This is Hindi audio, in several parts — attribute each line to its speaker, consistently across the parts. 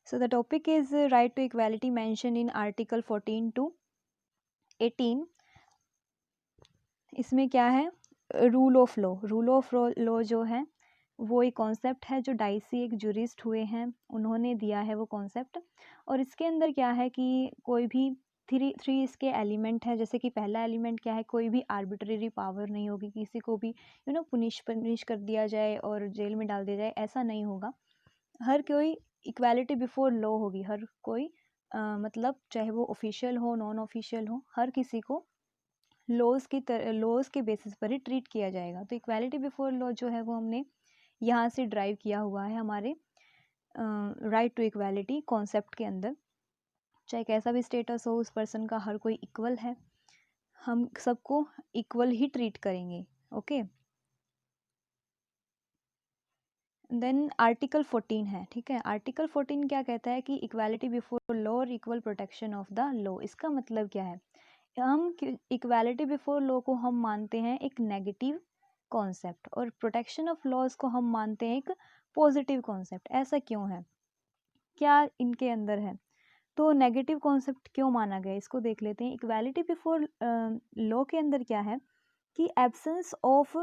Speaker 1: So the topic is right to equality mentioned in Article 14 to 18. इसमें क्या है, rule of law. Rule of law जो है वो एक कॉन्सेप्ट है जो डाइसी एक जूरिस्ट हुए हैं, उन्होंने दिया है वो कॉन्सेप्ट. और इसके अंदर क्या है कि कोई भी थ्री इसके एलिमेंट है. जैसे कि पहला एलिमेंट क्या है, कोई भी आर्बिट्रेरी पावर नहीं होगी, किसी को भी पुनिश कर दिया जाए और जेल में डाल दिया जाए, ऐसा नहीं होगा. हर कोई इक्वालिटी बिफोर लॉ होगी. हर कोई मतलब चाहे वो ऑफिशियल हो नॉन ऑफिशियल हो, हर किसी को लॉज के बेसिस पर ही ट्रीट किया जाएगा. तो इक्वालिटी बिफोर लॉ जो है वो हमने यहाँ से ड्राइव किया हुआ है हमारे राइट टू इक्वालिटी कॉन्सेप्ट के अंदर. चाहे कैसा भी स्टेटस हो उस पर्सन का, हर कोई इक्वल है, हम सबको इक्वल ही ट्रीट करेंगे. ओके. देन आर्टिकल 14 है, ठीक है. आर्टिकल 14 क्या कहता है कि इक्वालिटी बिफोर लॉ और equal protection of the law. इसका मतलब क्या है, हम इक्वालिटी बिफोर लॉ को हम मानते हैं एक नेगेटिव कॉन्सेप्ट और प्रोटेक्शन ऑफ लॉज को हम मानते हैं एक पॉजिटिव कॉन्सेप्ट. ऐसा क्यों है, क्या इनके अंदर है? तो नेगेटिव कॉन्सेप्ट क्यों माना गया, इसको देख लेते हैं. इक्वालिटी बिफोर लॉ के अंदर क्या है कि absence of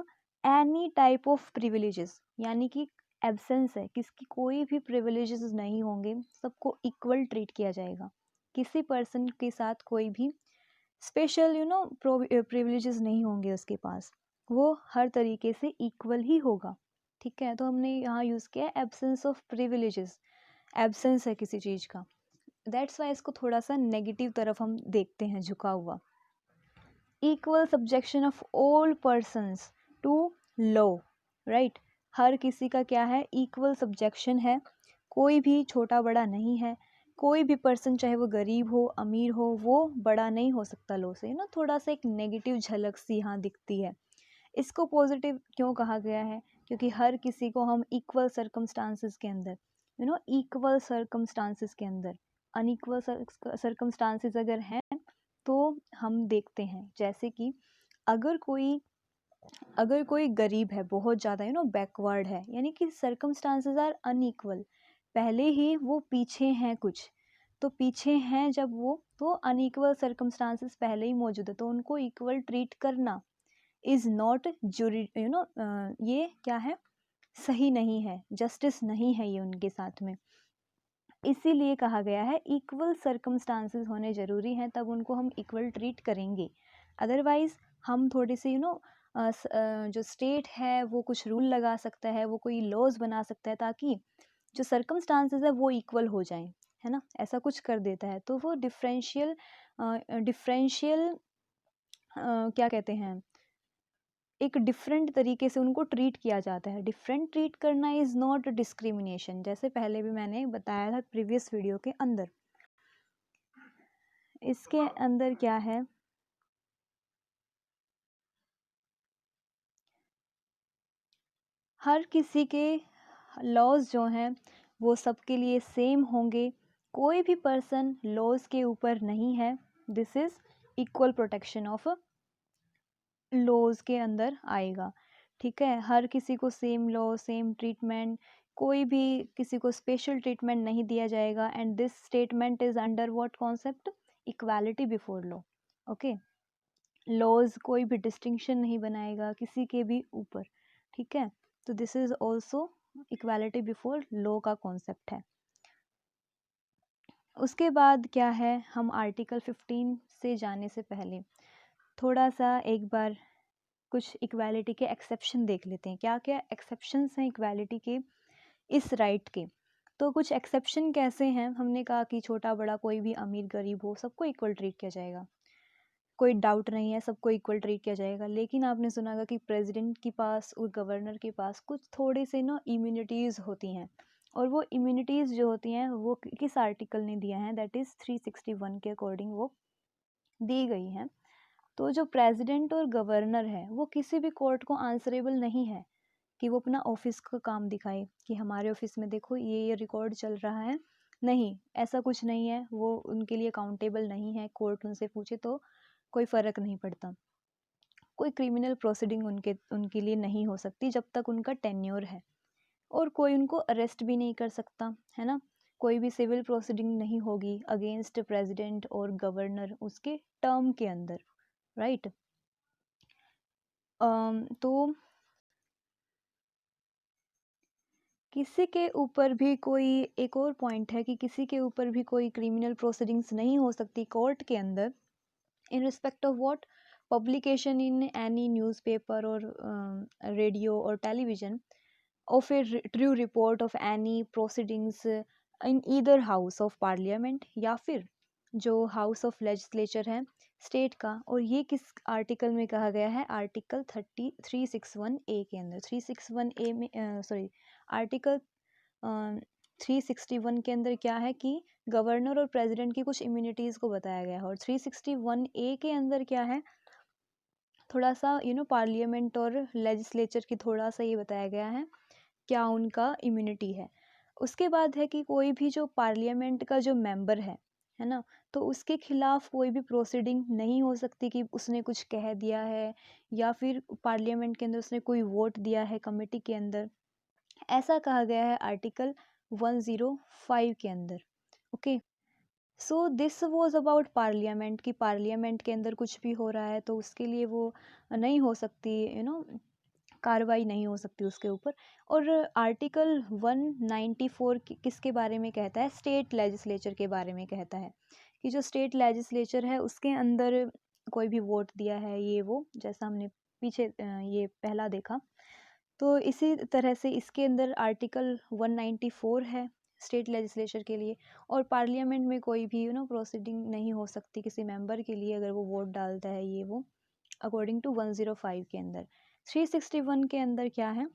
Speaker 1: any type of privileges, यानी कि एब्सेंस है, किसकी कोई भी प्रिविलेजेस नहीं होंगे, सबको इक्वल ट्रीट किया जाएगा. किसी पर्सन के साथ कोई भी स्पेशल प्रिविलेजेस नहीं होंगे उसके पास, वो हर तरीके से इक्वल ही होगा. ठीक है. तो हमने यहाँ यूज़ किया एब्सेंस ऑफ प्रिविलेजेस. एब्सेंस है किसी चीज़ का, दैट्स वाई इसको थोड़ा सा नेगेटिव तरफ हम देखते हैं, झुका हुआ. Equal subjection of all persons to law, right. हर किसी का क्या है, इक्वल सब्जेक्शन है, कोई भी छोटा बड़ा नहीं है. कोई भी पर्सन चाहे वो गरीब हो अमीर हो, वो बड़ा नहीं हो सकता लॉ से. थोड़ा सा एक नेगेटिव झलक सी यहाँ दिखती है. इसको पॉजिटिव क्यों कहा गया है, क्योंकि हर किसी को हम इक्वल सर्कमस्टांसेस के अंदर इक्वल सर्कमस्टांसेस के अंदर अनइक्वल सर्कमस्टांसेस अगर हैं तो हम देखते हैं. जैसे कि अगर कोई गरीब है, बहुत ज़्यादा बैकवर्ड है, यानी कि सर्कमस्टांसेस आर अनइक्वल, पहले ही वो पीछे हैं कुछ, तो पीछे हैं जब वो, तो अनइक्वल सर्कमस्टांसेस पहले ही मौजूद है, तो उनको इक्वल ट्रीट करना इज़ नॉट ये क्या है, सही नहीं है, जस्टिस नहीं है ये उनके साथ में. इसीलिए कहा गया है इक्वल सर्कमस्टांसेस होने ज़रूरी हैं, तब उनको हम इक्वल ट्रीट करेंगे. अदरवाइज़ हम थोड़े से जो स्टेट है वो कुछ रूल लगा सकता है, वो कोई लॉज बना सकता है ताकि जो सर्कमस्टांसेस है वो इक्वल हो जाएं, है ना. ऐसा कुछ कर देता है तो वो डिफरेंशियल क्या कहते हैं, एक डिफरेंट तरीके से उनको ट्रीट किया जाता है. डिफरेंट ट्रीट करना इज़ नॉट डिस्क्रिमिनेशन, जैसे पहले भी मैंने बताया था प्रीवियस वीडियो के अंदर. इसके अंदर क्या है, हर किसी के लॉज जो हैं वो सबके लिए सेम होंगे, कोई भी पर्सन लॉज के ऊपर नहीं है. This is equal protection of laws के अंदर आएगा. ठीक है. हर किसी को सेम लॉ सेम ट्रीटमेंट, कोई भी किसी को स्पेशल ट्रीटमेंट नहीं दिया जाएगा. And this statement is under what concept, equality before law. Okay. Laws कोई भी डिस्टिंक्शन नहीं बनाएगा किसी के भी ऊपर. ठीक है. तो this is also equality before law का कॉन्सेप्ट है. उसके बाद क्या है, हम आर्टिकल 15 से जाने से पहले थोड़ा सा एक बार कुछ इक्वालिटी के एक्सेप्शन देख लेते हैं. क्या क्या एक्सेप्शंस हैं इक्वालिटी के, इस राइट के. तो कुछ एक्सेप्शन कैसे हैं, हमने कहा कि छोटा बड़ा कोई भी अमीर गरीब हो, सबको इक्वल ट्रीट किया जाएगा, कोई डाउट नहीं है, सबको इक्वल ट्रीट किया जाएगा. लेकिन आपने सुना होगा कि प्रेसिडेंट के पास और गवर्नर के पास कुछ थोड़े से इम्यूनिटीज़ होती हैं, और वो इम्यूनिटीज़ जो होती हैं वो किस आर्टिकल ने दिया है, दैट इज़ 361 के अकॉर्डिंग वो दी गई हैं. तो जो प्रेसिडेंट और गवर्नर है वो किसी भी कोर्ट को आंसरेबल नहीं है कि वो अपना ऑफिस का काम दिखाए कि हमारे ऑफिस में देखो ये रिकॉर्ड चल रहा है. नहीं, ऐसा कुछ नहीं है. वो उनके लिए अकाउंटेबल नहीं है. कोर्ट उनसे पूछे तो कोई फ़र्क नहीं पड़ता. कोई क्रिमिनल प्रोसीडिंग उनके लिए नहीं हो सकती जब तक उनका टेन्योर है, और कोई उनको अरेस्ट भी नहीं कर सकता, है ना. कोई भी सिविल प्रोसीडिंग नहीं होगी अगेंस्ट प्रेसिडेंट और गवर्नर उसके टर्म के अंदर, राइट। तो किसी के ऊपर भी कोई, एक और पॉइंट है कि किसी के ऊपर भी कोई क्रिमिनल प्रोसीडिंग्स नहीं हो सकती कोर्ट के अंदर in respect of what, publication in any newspaper और रेडियो और television of a true report of any proceedings in either house of parliament, या फिर जो हाउस ऑफ लेजिस्लेचर है स्टेट का। और ये किस आर्टिकल में कहा गया है, आर्टिकल 361A के अंदर। 361A में सॉरी आर्टिकल 361 के अंदर क्या है कि गवर्नर और प्रेसिडेंट की कुछ इम्यूनिटीज़ को बताया गया है। और 361A के अंदर क्या है, थोड़ा सा पार्लियामेंट और लेजिस्लेचर की थोड़ा सा ये बताया गया है क्या उनका इम्यूनिटी है। उसके बाद है कि कोई भी जो पार्लियामेंट का जो मेंबर है ना, तो उसके खिलाफ कोई भी प्रोसीडिंग नहीं हो सकती कि उसने कुछ कह दिया है या फिर पार्लियामेंट के अंदर उसने कोई वोट दिया है कमेटी के अंदर, ऐसा कहा गया है आर्टिकल 105 के अंदर। Okay, so this was about parliament, कि पार्लियामेंट के अंदर कुछ भी हो रहा है तो उसके लिए वो नहीं हो सकती, कार्रवाई नहीं हो सकती उसके ऊपर। और आर्टिकल 194 किसके बारे में कहता है, स्टेट लेजिस्लेचर के बारे में कहता है कि जो स्टेट लेजिस्लेचर है उसके अंदर कोई भी वोट दिया है ये वो, जैसा हमने पीछे ये पहला देखा। तो इसी तरह से इसके अंदर आर्टिकल 194 है स्टेट लेजिस्लेचर के लिए। और पार्लियामेंट में कोई भी प्रोसीडिंग नहीं हो सकती किसी मेंबर के लिए अगर वो वोट डालता है ये वो, अकॉर्डिंग टू 105 के अंदर। 361 के अंदर क्या है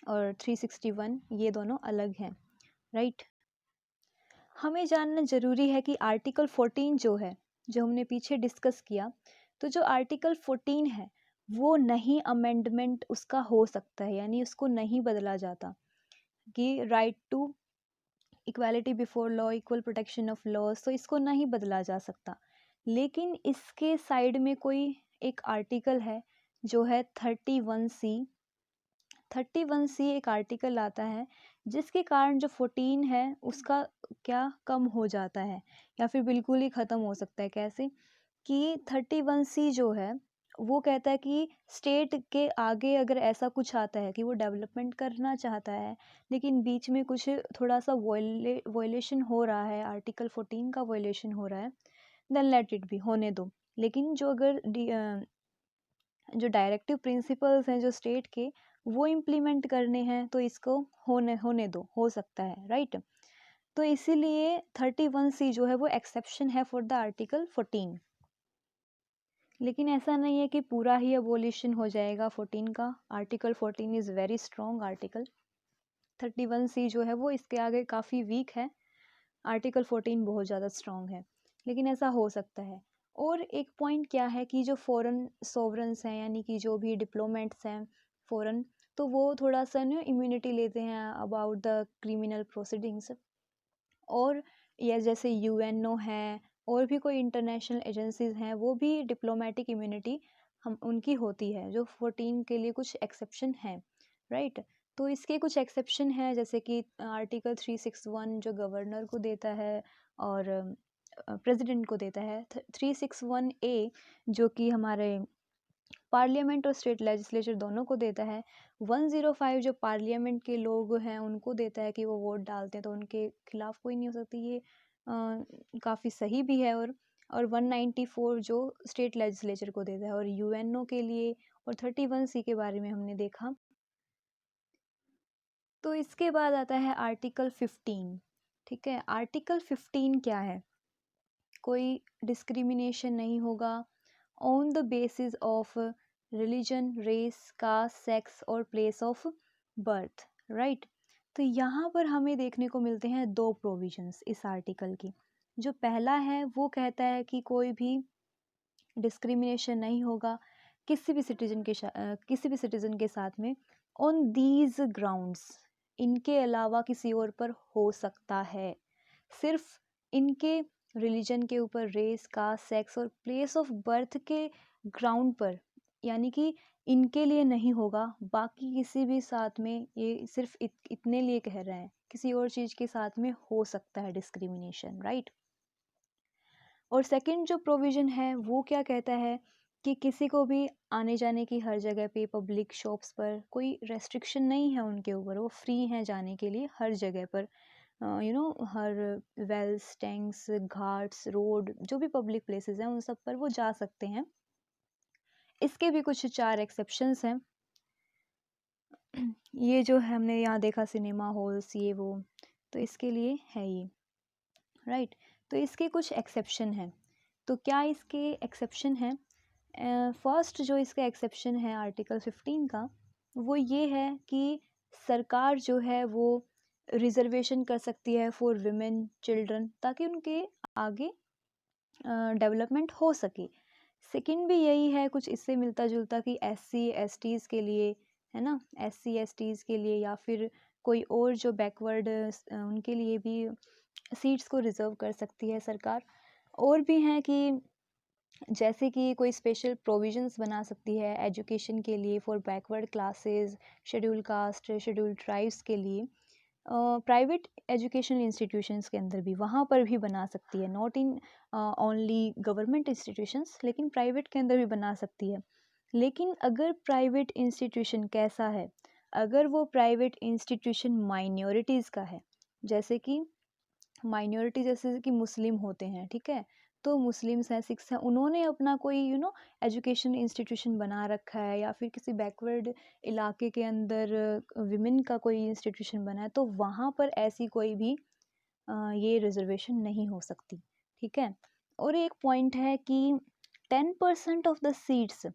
Speaker 1: और 361 ये दोनों अलग हैं, राइट। हमें जानना ज़रूरी है कि आर्टिकल 14 जो है, जो हमने पीछे डिस्कस किया, तो जो आर्टिकल 14 है वो नहीं अमेंडमेंट उसका हो सकता है, यानी उसको नहीं बदला जाता कि right to equality before law, equal protection of laws, तो इसको नहीं बदला जा सकता। लेकिन इसके साइड में कोई एक आर्टिकल है जो है 31C। 31C एक आर्टिकल आता है जिसके कारण जो 14 है उसका क्या कम हो जाता है या फिर बिल्कुल ही ख़त्म हो सकता है। कैसे कि 31C जो है वो कहता है कि स्टेट के आगे अगर ऐसा कुछ आता है कि वो डेवलपमेंट करना चाहता है लेकिन बीच में कुछ थोड़ा सा वॉयलेशन हो रहा है, आर्टिकल 14 का वॉयलेशन हो रहा है, देन लेट इट बी, होने दो। लेकिन जो अगर जो डायरेक्टिव प्रिंसिपल्स हैं जो स्टेट के वो इम्प्लीमेंट करने हैं तो इसको होने होने दो, हो सकता है, राइट। तो इसीलिए 31C जो है वो एक्सेप्शन है फॉर द आर्टिकल 14। लेकिन ऐसा नहीं है कि पूरा ही अबोलिशन हो जाएगा 14 का। Article 14 is very strong article. 31C जो है वो इसके आगे काफ़ी वीक है, आर्टिकल 14 बहुत ज़्यादा स्ट्रॉन्ग है। लेकिन ऐसा हो सकता है। और एक पॉइंट क्या है कि जो फॉरेन सोवरेंस हैं, यानी कि जो भी डिप्लोमेट्स हैं फॉरेन, तो वो थोड़ा सा इम्यूनिटी लेते हैं अबाउट द क्रिमिनल प्रोसीडिंग्स। और या जैसे यूएनओ है और भी कोई इंटरनेशनल एजेंसीज हैं वो भी डिप्लोमेटिक इम्यूनिटी हम उनकी होती है, जो 14 के लिए कुछ एक्सेप्शन है, राइट। तो इसके कुछ एक्सेप्शन है जैसे कि आर्टिकल 361 जो गवर्नर को देता है और प्रेसिडेंट को देता है। 361A जो कि हमारे पार्लियामेंट और स्टेट लेजिस्लेचर दोनों को देता है। 105 जो पार्लियामेंट के लोग हैं उनको देता है कि वो वोट डालते हैं तो उनके खिलाफ कोई नहीं हो सकती, ये काफ़ी सही भी है। और 194 जो स्टेट लेजिस्लेचर को देता है। और यूएनओ के लिए और 31C के बारे में हमने देखा। तो इसके बाद आता है आर्टिकल 15। ठीक है, आर्टिकल 15 क्या है, कोई डिस्क्रिमिनेशन नहीं होगा on the basis of religion, race, caste, sex और प्लेस ऑफ बर्थ, राइट। तो यहाँ पर हमें देखने को मिलते हैं दो प्रोविजंस इस आर्टिकल की। जो पहला है वो कहता है कि कोई भी डिस्क्रिमिनेशन नहीं होगा किसी भी सिटीजन के साथ में ऑन दीज ग्राउंड्स, इनके अलावा किसी और पर हो सकता है, सिर्फ इनके रिलीजन के ऊपर, रेस, कास्ट, सेक्स और प्लेस ऑफ बर्थ के ग्राउंड पर यानी कि इनके लिए नहीं होगा, बाकी किसी भी साथ में, ये सिर्फ इतने लिए कह रहे हैं, किसी और चीज़ के साथ में हो सकता है डिस्क्रिमिनेशन, राइट। और सेकंड जो प्रोविज़न है वो क्या कहता है कि किसी को भी आने जाने की हर जगह पे, पब्लिक शॉप्स पर कोई रेस्ट्रिक्शन नहीं है उनके ऊपर, वो फ्री हैं जाने के लिए हर जगह पर, हर वेल्स, टैंक्स, घाट्स, रोड, जो भी पब्लिक प्लेसेस हैं उन सब पर वो जा सकते हैं। इसके भी कुछ 4 एक्सेप्शंस हैं। ये जो है हमने यहाँ देखा सिनेमा हॉल्स, ये वो, तो इसके लिए है ये, राइट। तो इसके कुछ एक्सेप्शन हैं। तो क्या इसके एक्सेप्शन हैं? फर्स्ट जो इसका एक्सेप्शन है आर्टिकल 15 का, वो ये है कि सरकार जो है वो रिजर्वेशन कर सकती है फॉर विमेन, चिल्ड्रन, ताकि उनके आगे डेवलपमेंट हो सके। सेकंड भी यही है, कुछ इससे मिलता जुलता, कि SC STs के लिए, है ना, SC STs के लिए, या फिर कोई और जो बैकवर्ड उनके लिए भी सीट्स को रिज़र्व कर सकती है सरकार। और भी हैं कि जैसे कि कोई स्पेशल प्रोविजंस बना सकती है एजुकेशन के लिए for backward classes, schedule caste, schedule tribes के लिए, प्राइवेट एजुकेशनल इंस्टीट्यूशंस के अंदर भी, वहाँ पर भी बना सकती है, not in only government institutions, लेकिन प्राइवेट के अंदर भी बना सकती है। लेकिन अगर प्राइवेट इंस्टीट्यूशन कैसा है, अगर वो प्राइवेट इंस्टीट्यूशन माइनॉरिटीज़ का है, जैसे कि माइनॉरिटी जैसे कि मुस्लिम होते हैं, ठीक है, तो मुस्लिम्स हैं, सिख्स हैं, उन्होंने अपना कोई एजुकेशन इंस्टीट्यूशन बना रखा है, या फिर किसी बैकवर्ड इलाके के अंदर विमेन का कोई इंस्टीट्यूशन बना है, तो वहाँ पर ऐसी कोई भी ये रिजर्वेशन नहीं हो सकती, ठीक है। और एक पॉइंट है कि 10% ऑफ द सीट्स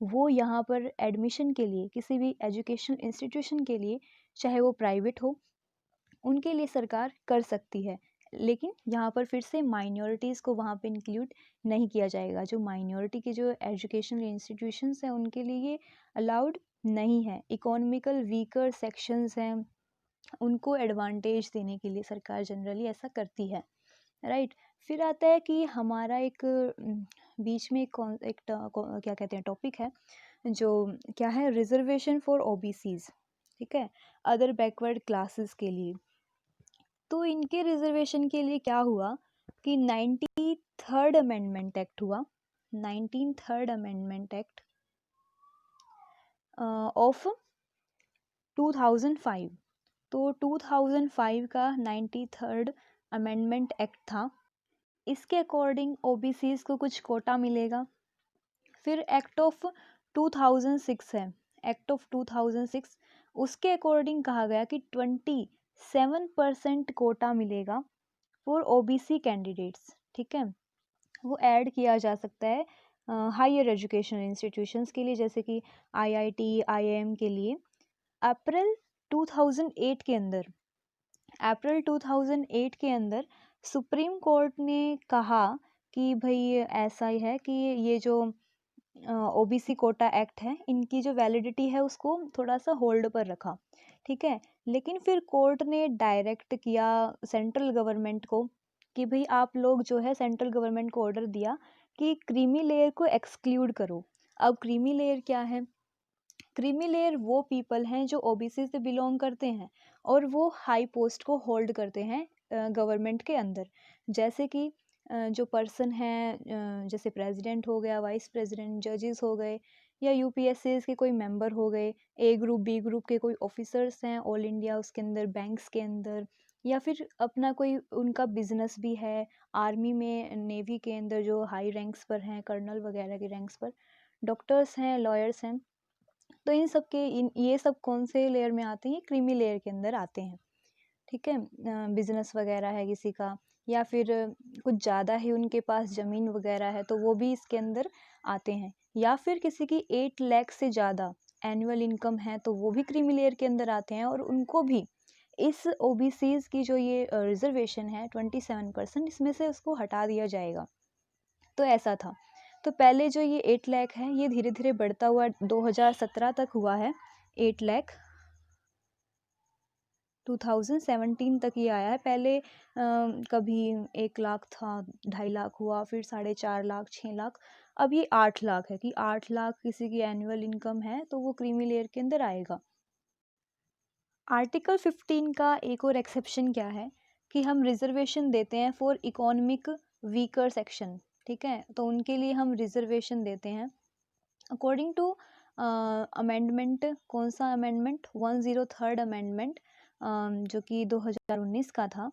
Speaker 1: वो यहाँ पर एडमिशन के लिए, किसी भी एजुकेशनल इंस्टीट्यूशन के लिए, चाहे वो प्राइवेट हो, उनके लिए सरकार कर सकती है। लेकिन यहाँ पर फिर से माइनॉरिटीज़ को वहाँ पे इंक्लूड नहीं किया जाएगा। जो माइनॉरिटी के जो एजुकेशनल इंस्टीट्यूशंस हैं उनके लिए ये अलाउड नहीं है। इकोनॉमिकल वीकर सेक्शंस हैं, उनको एडवांटेज देने के लिए सरकार जनरली ऐसा करती है, राइट। फिर आता है कि हमारा एक बीच में क्या कहते हैं टॉपिक है, जो क्या है, रिजर्वेशन फॉर OBCs, ठीक है, अदर बैकवर्ड क्लासेस के लिए। तो इनके रिजर्वेशन के लिए क्या हुआ कि 93rd अमेंडमेंट एक्ट हुआ, 93rd अमेंडमेंट एक्ट ऑफ 2005। तो 2005 का 93rd अमेंडमेंट एक्ट था। इसके अकॉर्डिंग OBCs को कुछ कोटा मिलेगा। फिर एक्ट ऑफ 2006 है, एक्ट ऑफ 2006, उसके अकॉर्डिंग कहा गया कि 27% कोटा मिलेगा फॉर OBC कैंडिडेट्स, ठीक है। वो ऐड किया जा सकता है हायर एजुकेशन इंस्टीट्यूशंस के लिए, जैसे कि IIT IIM के लिए। अप्रैल 2008 के अंदर, अप्रैल 2008 के अंदर सुप्रीम कोर्ट ने कहा कि भाई ऐसा ही है कि ये जो OBC कोटा एक्ट है, इनकी जो वैलिडिटी है उसको थोड़ा सा होल्ड पर रखा, ठीक है। लेकिन फिर कोर्ट ने डायरेक्ट किया सेंट्रल गवर्नमेंट को कि भाई आप लोग जो है, सेंट्रल गवर्नमेंट को ऑर्डर दिया कि क्रीमी लेयर को एक्सक्लूड करो। अब क्रीमी लेयर क्या है? क्रीमी लेयर वो पीपल हैं जो OBC से बिलोंग करते हैं और वो हाई पोस्ट को होल्ड करते हैं गवर्नमेंट के अंदर, जैसे कि जो पर्सन हैं, जैसे प्रेसिडेंट हो गया, वाइस प्रेसिडेंट, जजेस हो गए, या UPSCs के कोई मेंबर हो गए, A ग्रुप B ग्रुप के कोई ऑफिसर्स हैं ऑल इंडिया उसके अंदर, बैंक्स के अंदर, या फिर अपना कोई उनका बिजनेस भी है, आर्मी में, नेवी के अंदर जो हाई रैंक्स पर हैं, कर्नल वगैरह के रैंक्स पर, डॉक्टर्स हैं, लॉयर्स हैं। तो इन सब के ये सब कौन से लेयर में आते हैं? क्रीमी लेयर के अंदर आते हैं, ठीक है। बिजनेस वगैरह है किसी का, या फिर कुछ ज़्यादा ही उनके पास ज़मीन वगैरह है, तो वो भी इसके अंदर आते हैं। या फिर किसी की 8 लाख से ज़्यादा एनुअल इनकम है, तो वो भी क्रीमी लेयर के अंदर आते हैं, और उनको भी इस OBCs की जो ये रिजर्वेशन है 27%, इसमें से उसको हटा दिया जाएगा। तो ऐसा था। तो पहले जो ये 8 लाख है, ये धीरे धीरे बढ़ता हुआ 2017 तक हुआ है 8 लाख। 2017 तक ये आया है। पहले कभी 1 लाख था, 2.5 लाख हुआ, फिर 4.5 लाख, 6 लाख, अब ये 8 लाख है कि 8 लाख किसी की एनुअल इनकम है तो वो क्रीमी लेयर के अंदर आएगा। आर्टिकल 15 का एक और एक्सेप्शन क्या है कि हम रिजर्वेशन देते हैं फॉर इकोनॉमिक वीकर सेक्शन, ठीक है, तो उनके लिए हम रिजर्वेशन देते हैं अकॉर्डिंग टू अमेंडमेंट। कौन सा अमेंडमेंट? 103rd अमेंडमेंट, जो कि 2019 का था।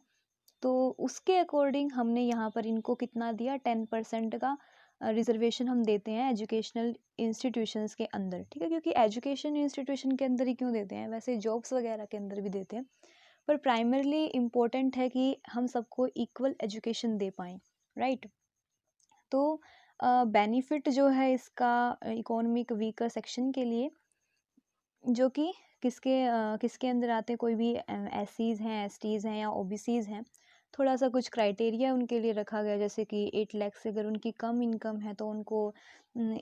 Speaker 1: तो उसके अकॉर्डिंग हमने यहाँ पर इनको कितना दिया, 10% का रिजर्वेशन हम देते हैं एजुकेशनल इंस्टीट्यूशंस के अंदर, ठीक है, क्योंकि एजुकेशन इंस्टीट्यूशन के अंदर ही क्यों देते हैं, वैसे जॉब्स वगैरह के अंदर भी देते हैं, पर प्राइमरली इम्पोर्टेंट है कि हम सबको इक्वल एजुकेशन दे पाएँ, राइट। तो बेनिफिट जो है इसका इकोनॉमिक वीकर सेक्शन के लिए, जो कि किसके अंदर आते हैं, कोई भी एससीज हैं, एसटीज़ हैं या ओबीसीज़ हैं, थोड़ा सा कुछ क्राइटेरिया उनके लिए रखा गया, जैसे कि 8 लाख से अगर उनकी कम इनकम है तो उनको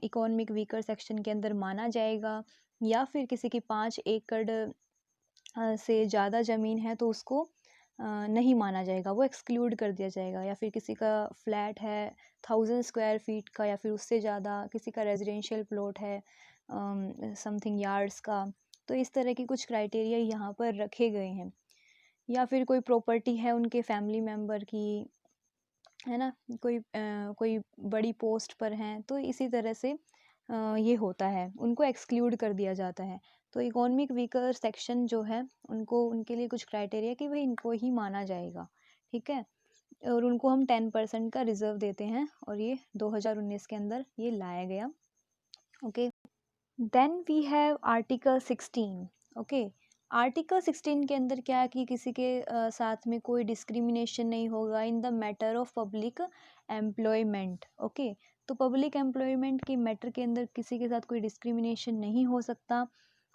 Speaker 1: इकोनॉमिक वीकर सेक्शन के अंदर माना जाएगा, या फिर किसी की 5 एकड़ से ज़्यादा ज़मीन है तो उसको नहीं माना जाएगा, वो एक्सक्लूड कर दिया जाएगा, या फिर किसी का फ्लैट है 1000 स्क्वायर फीट का या फिर उससे ज़्यादा, किसी का रेजिडेंशियल प्लॉट है समथिंग यार्ड्स का, तो इस तरह की कुछ क्राइटेरिया यहाँ पर रखे गए हैं। या फिर कोई प्रॉपर्टी है उनके फैमिली मेम्बर की, है ना, कोई बड़ी पोस्ट पर हैं, तो इसी तरह से ये होता है, उनको एक्सक्लूड कर दिया जाता है। तो इकोनॉमिक वीकर सेक्शन जो है उनको, उनके लिए कुछ क्राइटेरिया कि भाई इनको ही माना जाएगा, ठीक है, और उनको हम 10% का रिजर्व देते हैं, और ये 2019 के अंदर ये लाया गया। Okay, then we have article 16। Okay, article 16 के अंदर क्या है कि किसी के साथ में कोई डिस्क्रिमिनेशन नहीं होगा in the matter of public employment. Okay, तो पब्लिक एम्प्लॉयमेंट के मैटर के अंदर किसी के साथ कोई डिस्क्रिमिनेशन नहीं हो सकता।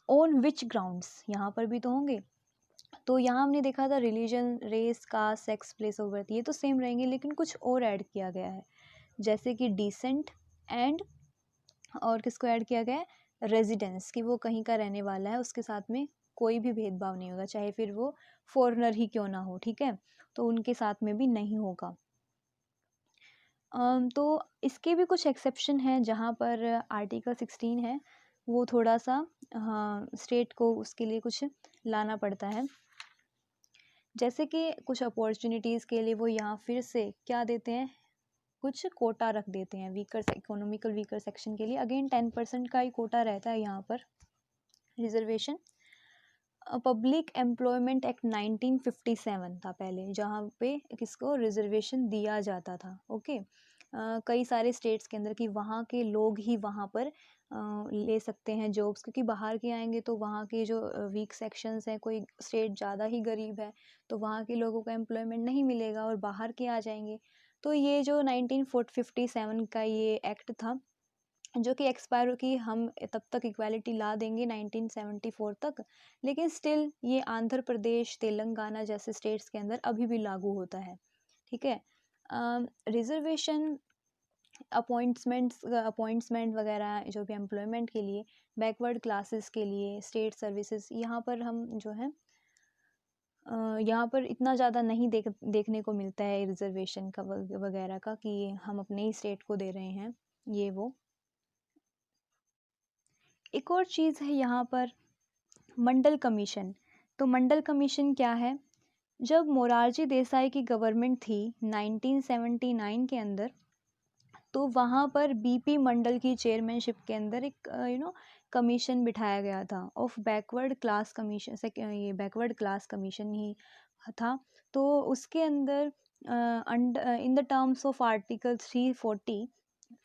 Speaker 1: ऑन विच ग्राउंड्स, यहाँ पर भी तो होंगे, तो यहाँ हमने देखा था religion, race, caste, sex, place of birth, ये तो सेम रहेंगे, लेकिन कुछ और ऐड किया गया है, जैसे कि डिसेंट एंड, और किसको ऐड किया गया है, रेजिडेंस, कि वो कहीं का रहने वाला है, उसके साथ में कोई भी भेदभाव नहीं होगा, चाहे फिर वो फॉरेनर ही क्यों ना हो, ठीक है, तो उनके साथ में भी नहीं होगा। तो इसके भी कुछ एक्सेप्शन हैं जहाँ पर आर्टिकल 16 है वो थोड़ा सा, हाँ, स्टेट को उसके लिए कुछ लाना पड़ता है, जैसे कि कुछ अपॉर्चुनिटीज़ के लिए वो यहाँ फिर से क्या देते हैं, कुछ कोटा रख देते हैं वीकर, इकोनॉमिकल वीकर सेक्शन के लिए। अगेन 10% का ही कोटा रहता है यहाँ पर रिजर्वेशन। पब्लिक एम्प्लॉयमेंट एक्ट 1957 था पहले, जहाँ पे किसको रिजर्वेशन दिया जाता था। ओके, कई सारे स्टेट्स के अंदर कि वहाँ के लोग ही वहाँ पर ले सकते हैं जॉब्स, क्योंकि बाहर के आएंगे तो वहाँ के जो वीक सेक्शंस हैं, कोई स्टेट ज़्यादा ही गरीब है तो वहाँ के लोगों को एम्प्लॉयमेंट नहीं मिलेगा और बाहर के आ जाएंगे। तो ये जो 1957 का ये एक्ट था, जो कि एक्सपायर की हम तब तक इक्वालिटी ला देंगे 1974 तक, लेकिन स्टिल ये आंध्र प्रदेश, तेलंगाना जैसे स्टेट्स के अंदर अभी भी लागू होता है, ठीक है। रिजर्वेशन, अपॉइंटमेंट वगैरह जो भी एम्प्लॉयमेंट के लिए, बैकवर्ड क्लासेस के लिए, स्टेट सर्विसेज, यहाँ पर हम जो है यहाँ पर इतना ज़्यादा नहीं देखने को मिलता है रिजर्वेशन का वगैरह का, कि हम अपने ही स्टेट को दे रहे हैं ये वो। एक और चीज़ है यहाँ पर, मंडल कमीशन। तो मंडल कमीशन क्या है, जब मोरारजी देसाई की गवर्नमेंट थी 1979 के अंदर, तो वहाँ पर बीपी मंडल की चेयरमैनशिप के अंदर एक कमीशन बिठाया गया था, ऑफ बैकवर्ड क्लास कमीशन से, ये बैकवर्ड क्लास कमीशन ही था। तो उसके अंदर in the terms of article 340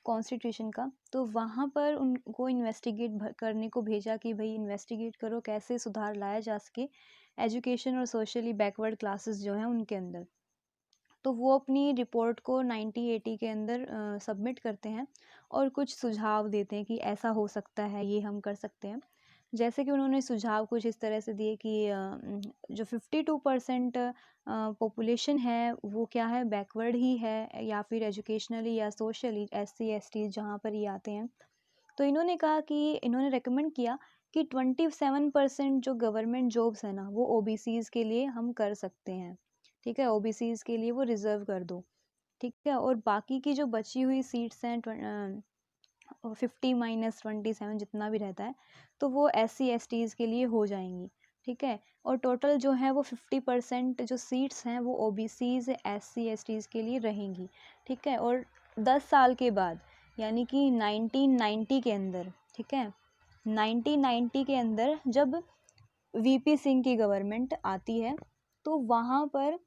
Speaker 1: constitution का, तो वहाँ पर उनको इन्वेस्टिगेट करने को भेजा कि भाई इन्वेस्टिगेट करो कैसे सुधार लाया जा सके एजुकेशन और सोशली बैकवर्ड क्लासेस जो हैं उनके अंदर। तो वो अपनी रिपोर्ट को 1980 के अंदर सबमिट करते हैं और कुछ सुझाव देते हैं कि ऐसा हो सकता है, ये हम कर सकते हैं। जैसे कि उन्होंने सुझाव कुछ इस तरह से दिए कि जो 52% पॉपुलेशन है वो क्या है, बैकवर्ड ही है, या फिर एजुकेशनली या सोशली, SC ST जहाँ पर ये आते हैं। तो इन्होंने कहा कि इन्होंने रेकमेंड किया कि 27% जो गवर्नमेंट जॉब्स है ना वो ओबीसीज के लिए हम कर सकते हैं, ठीक है, ओबीसीज के लिए वो रिजर्व कर दो, ठीक है, और बाकी की जो बची हुई सीट्स हैं 50 - 27 जितना भी रहता है तो वो SC STs के लिए हो जाएंगी, ठीक है, और टोटल जो है वो 50% जो सीट्स हैं वो ओबीसीज SC STs के लिए रहेंगी, ठीक है, और 10 साल के बाद यानी कि 1990 के अंदर, ठीक है, 1990 के अंदर जब VP सिंह की गवर्नमेंट आती है तो वहाँ पर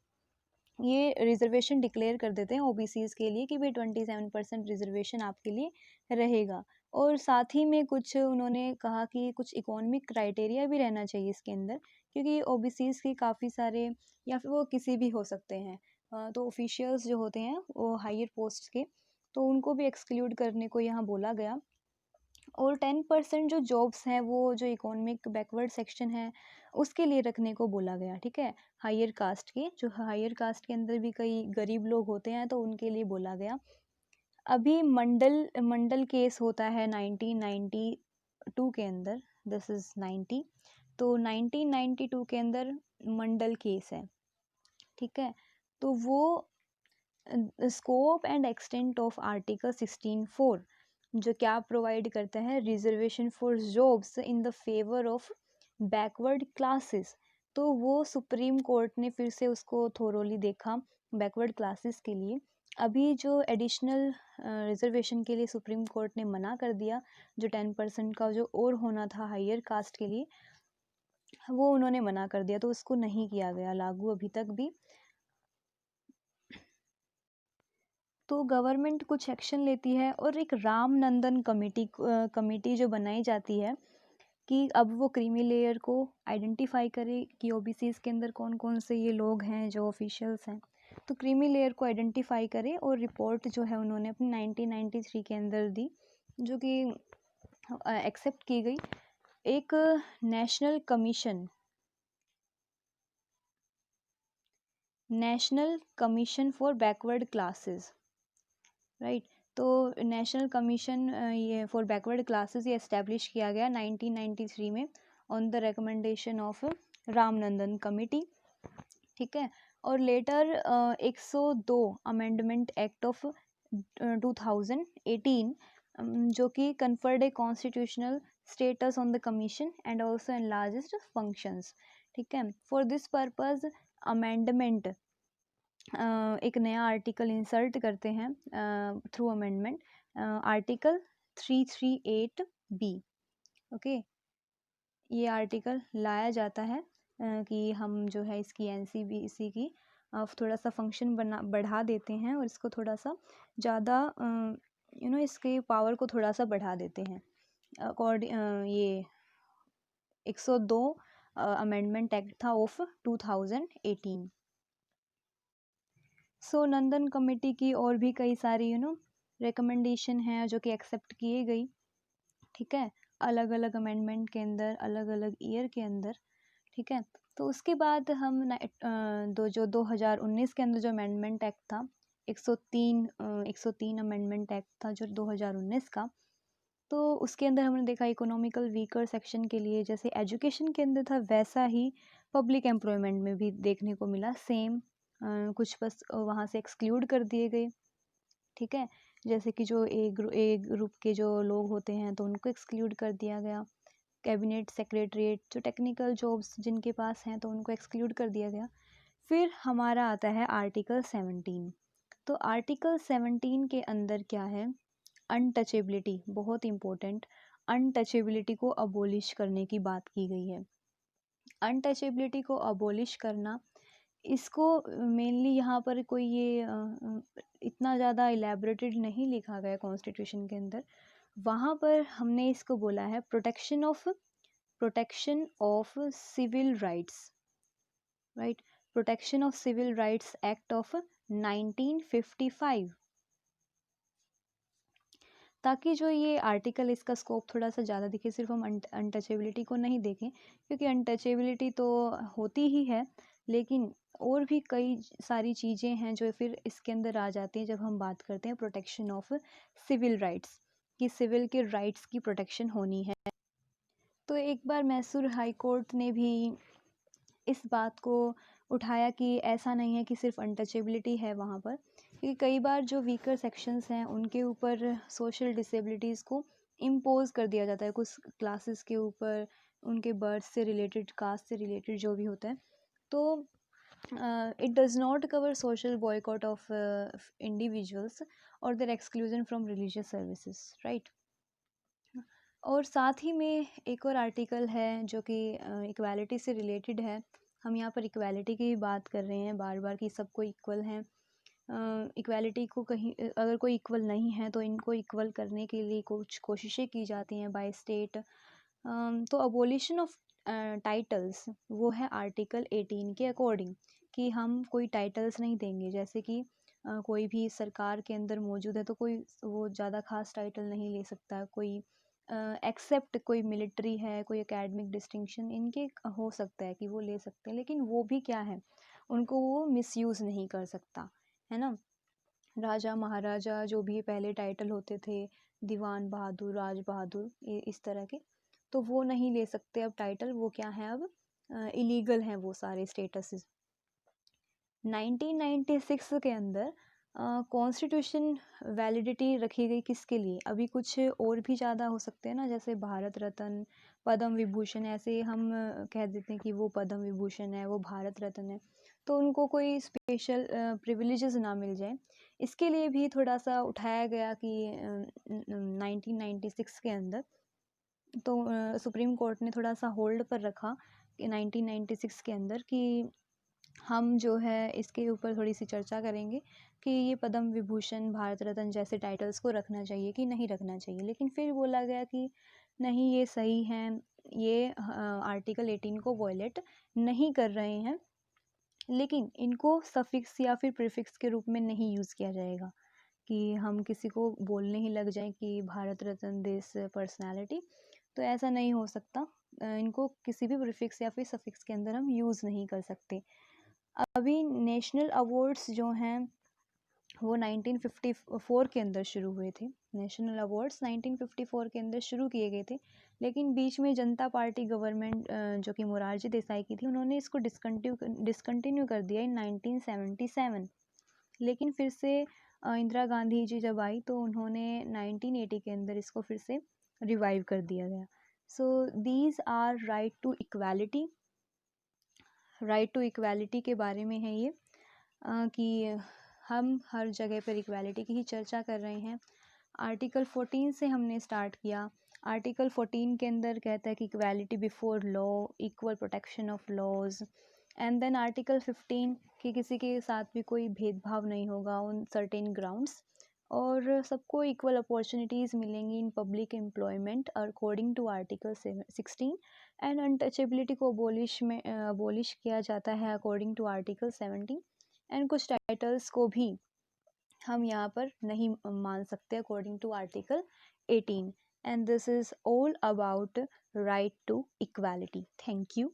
Speaker 1: ये रिजर्वेशन डिक्लेयर कर देते हैं ओबीसीज के लिए कि भाई 27% रिजर्वेशन आपके लिए रहेगा, और साथ ही में कुछ उन्होंने कहा कि कुछ इकोनॉमिक क्राइटेरिया भी रहना चाहिए इसके अंदर, क्योंकि ओबीसीज के काफ़ी सारे या फिर वो किसी भी हो सकते हैं, तो ऑफिशियल्स जो होते हैं वो हायर पोस्ट के, तो उनको भी एक्सक्लूड करने को यहाँ बोला गया, और 10% जो जॉब्स हैं वो जो इकोनॉमिक बैकवर्ड सेक्शन है उसके लिए रखने को बोला गया, ठीक है, हायर कास्ट के, जो हायर कास्ट के अंदर भी कई गरीब लोग होते हैं तो उनके लिए बोला गया। अभी मंडल मंडल केस होता है 1992 के अंदर, दिस इज़ 90, तो 1992 के अंदर मंडल केस है, ठीक है, तो वो scope and extent of article 16(4) जो क्या प्रोवाइड करता है, reservation for jobs in the favour of backward classes, तो वो सुप्रीम कोर्ट ने फिर से उसको थोरोली देखा बैकवर्ड क्लासेस के लिए। अभी जो एडिशनल रिजर्वेशन के लिए सुप्रीम कोर्ट ने मना कर दिया, जो 10% का जो और होना था हायर कास्ट के लिए, वो उन्होंने मना कर दिया, तो उसको नहीं किया गया लागू अभी तक भी। तो गवर्नमेंट कुछ एक्शन लेती है और एक रामनंदन कमेटी जो बनाई जाती है कि अब वो क्रीमी लेयर को आइडेंटिफाई करे कि ओबीसीज के अंदर कौन कौन से ये लोग हैं जो ऑफिशियल्स हैं, तो क्रीमी लेयर को आइडेंटिफाई करे, और रिपोर्ट जो है उन्होंने अपनी 1993 के अंदर दी, जो कि एक्सेप्ट की गई। एक national commission for backward classes, right, तो नेशनल कमीशन ये फॉर बैकवर्ड क्लासेस ये एस्टेब्लिश किया गया 1993 में on the recommendation of Ramnandan committee, ठीक है, और लेटर 102 अमेंडमेंट एक्ट ऑफ 2018 जो कि conferred a constitutional status on the commission and also enlarged functions, ठीक है, फॉर दिस पर्पज अमेंडमेंट एक नया आर्टिकल इंसर्ट करते हैं through amendment, article 338B, okay, ये आर्टिकल लाया जाता है कि हम जो है इसकी NCBC की थोड़ा सा फंक्शन बढ़ा देते हैं और इसको थोड़ा सा ज़्यादा इसके पावर को थोड़ा सा बढ़ा देते हैं ये 102 अमेंडमेंट एक्ट था ऑफ 2018। सो नंदन कमेटी की और भी कई सारी रिकमेंडेशन हैं जो कि एक्सेप्ट किए गई, ठीक है, अलग अलग अमेंडमेंट के अंदर, अलग अलग ईयर के अंदर, ठीक है, तो उसके बाद हम 2019 के अंदर जो अमेंडमेंट एक्ट था 103 अमेंडमेंट एक्ट था जो 2019 का, तो उसके अंदर हमने देखा इकोनॉमिकल वीकर सेक्शन के लिए जैसे एजुकेशन के अंदर था वैसा ही पब्लिक एम्प्लॉयमेंट में भी देखने को मिला सेम, कुछ बस वहाँ से एक्सक्लूड कर दिए गए, ठीक है, जैसे कि जो ए ग्रुप के जो लोग होते हैं तो उनको एक्सक्लूड कर दिया गया, कैबिनेट सेक्रेटरीट जो टेक्निकल जॉब्स जिनके पास हैं तो उनको एक्सक्लूड कर दिया गया। फिर हमारा आता है आर्टिकल 17, तो आर्टिकल 17 के अंदर क्या है, अनटचेबिलिटी, बहुत इम्पोर्टेंट, अनटचेबिलिटी को अबोलिश करने की बात की गई है। अनटचेबिलिटी को अबोलिश करना, इसको मेनली यहाँ पर कोई ये इतना ज़्यादा इलेबरेटेड नहीं लिखा गया कॉन्स्टिट्यूशन के अंदर, वहाँ पर हमने इसको बोला है protection of civil rights, right, protection of civil rights act of 1955, ताकि जो ये आर्टिकल इसका स्कोप थोड़ा सा ज़्यादा दिखे, सिर्फ हम अनटचेबिलिटी को नहीं देखें, क्योंकि अनटचेबिलिटी तो होती ही है, लेकिन और भी कई सारी चीज़ें हैं जो फिर इसके अंदर आ जाती हैं जब हम बात करते हैं प्रोटेक्शन ऑफ सिविल राइट्स, कि सिविल के राइट्स की प्रोटेक्शन होनी है। तो एक बार मैसूर हाई कोर्ट ने भी इस बात को उठाया कि ऐसा नहीं है कि सिर्फ अनटचेबिलिटी है वहाँ पर, क्योंकि कई बार जो वीकर सेक्शंस हैं उनके ऊपर सोशल डिसेबिलिटीज़ को इम्पोज कर दिया जाता है कुछ क्लासेस के ऊपर, उनके बर्थ से रिलेटेड, कास्ट से रिलेटेड जो भी होता है। तो it does not cover social boycott of individuals or their exclusion from religious services, right? और साथ ही में एक और आर्टिकल है जो कि इक्वालिटी से रिलेटेड है। हम यहाँ पर इक्वालिटी की ही बात कर रहे हैं बार बार कि सबको इक्वल हैं। इक्वालिटी को कहीं अगर कोई इक्वल नहीं है तो इनको इक्वल करने के लिए कुछ कोशिशें की जाती हैं बाय स्टेट। तो अबोलिशन ऑफ टाइटल्स वो है आर्टिकल 18 के अकॉर्डिंग, कि हम कोई टाइटल्स नहीं देंगे। जैसे कि कोई भी सरकार के अंदर मौजूद है तो कोई वो ज़्यादा खास टाइटल नहीं ले सकता, कोई एक्सेप्ट कोई मिलिट्री है, कोई एकेडमिक डिस्टिंक्शन इनके हो सकता है कि वो ले सकते हैं, लेकिन वो भी क्या है, उनको वो मिसयूज़ नहीं कर सकता, है ना। राजा महाराजा जो भी पहले टाइटल होते थे, दीवान बहादुर, राज बहादुर, इस तरह के, तो वो नहीं ले सकते अब टाइटल। वो क्या है, अब इलीगल हैं वो सारे स्टेटसेस। 1996 के अंदर कॉन्स्टिट्यूशन वैलिडिटी रखी गई किसके लिए, अभी कुछ और भी ज़्यादा हो सकते हैं ना, जैसे भारत रत्न, पद्म विभूषण, ऐसे हम कह देते हैं कि वो पद्म विभूषण है, वो भारत रत्न है, तो उनको कोई स्पेशल प्रिविलेजेस ना मिल जाए, इसके लिए भी थोड़ा सा उठाया गया कि 1996 के अंदर। तो सुप्रीम कोर्ट ने थोड़ा सा होल्ड पर रखा कि 1996 के अंदर कि हम जो है इसके ऊपर थोड़ी सी चर्चा करेंगे कि ये पद्म विभूषण, भारत रत्न जैसे टाइटल्स को रखना चाहिए कि नहीं रखना चाहिए। लेकिन फिर बोला गया कि नहीं, ये सही है, ये आर्टिकल 18 को वॉयलेट नहीं कर रहे हैं, लेकिन इनको सफिक्स या फिर प्रीफिक्स के रूप में नहीं यूज़ किया जाएगा कि हम किसी को बोलने ही लग जाएं कि भारत रत्न दिस पर्सनालिटी, तो ऐसा नहीं हो सकता। इनको किसी भी प्रीफिक्स या फिर सफिक्स के अंदर हम यूज़ नहीं कर सकते। अभी नेशनल अवार्ड्स जो हैं वो 1954 के अंदर शुरू हुए थे। नेशनल अवार्ड्स 1954 के अंदर शुरू किए गए थे, लेकिन बीच में जनता पार्टी गवर्नमेंट जो कि मोरारजी देसाई की थी, उन्होंने इसको डिसकंटिन्यू कर दिया इन 1977। लेकिन फिर से इंदिरा गांधी जी जब आई तो उन्होंने 1980 के अंदर इसको फिर से रिवाइव कर दिया गया। So these are right to equality. Right to equality के बारे में है ये कि हम हर जगह पर इक्वालिटी की ही चर्चा कर रहे हैं। आर्टिकल 14 से हमने स्टार्ट किया। आर्टिकल 14 के अंदर कहता है कि equality before law, equal protection of laws, and then article 15 कि किसी के साथ भी कोई भेदभाव नहीं होगा ऑन सर्टेन ग्राउंड्स, और सबको इक्वल अपॉर्चुनिटीज़ मिलेंगी in public employment according to article 16, and untouchability को अबोलिश किया जाता है अकॉर्डिंग टू आर्टिकल 17, एंड कुछ टाइटल्स को भी हम यहाँ पर नहीं मान सकते according to article 18। And this is all about right to equality. Thank you.